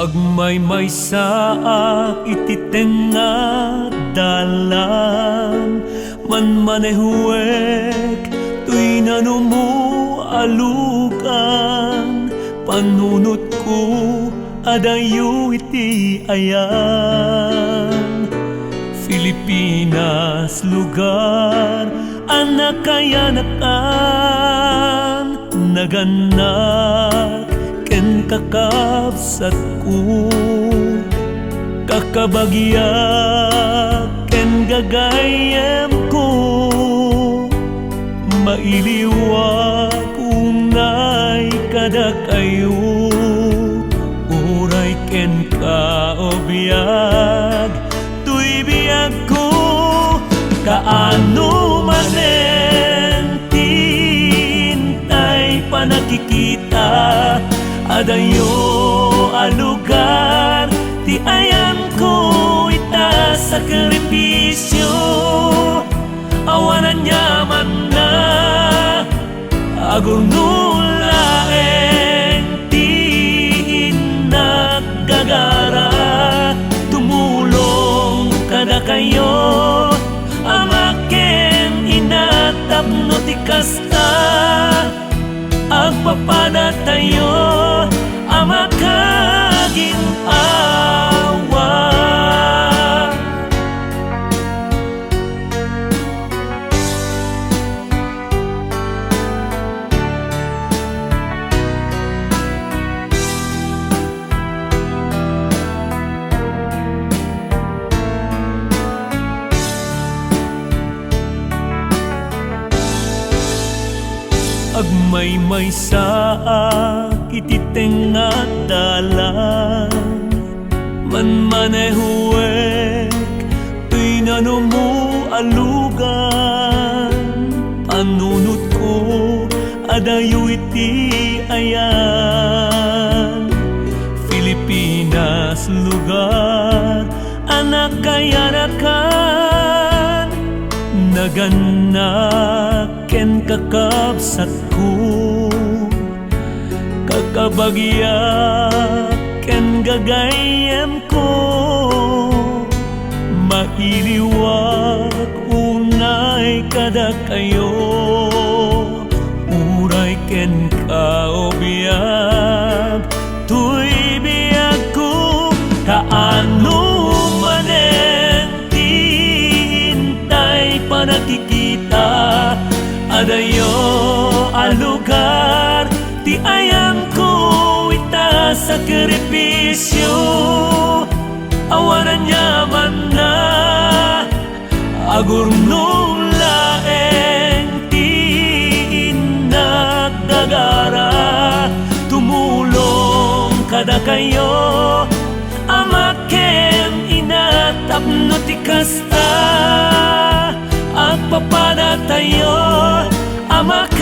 Agmay saak iti tenga dalan manmanehuek tuy nanumu alukan panunot ko adayu iti ayan Filipinas lugar anak kayanakan naganak ken kakabsat ko kakabagyak ken gagayem ko mailiwag unay kada kayo uray ken kaobiyag tuy biyag ko kaano manen tintay panakikita adayo alugar ti ayan ko ita sakripisyo awanan nyaman na agurnulaeng ti naggagara tumulong kada kayo amaken inatapno ti kasta agpapada tayo amakaging awa agmay saak iti tenga dalan manmanehuek tuy nanumu alugan panunot ko adayo iti ayan Filipinas lugar anak kayanakan naganak ken kakabsat ko kakabagyak ken gagayem ko mailiwag unay kada kayo uray ken kaobiyag tuy biyag ko kaano manen tintay panakikita adayo alugar ti ayan ko ita sakripisyo awanan nyaman na agurnong laeng ti naggagara tumulong kada kayo amaken inatapno ti kasta agpapada tayo amak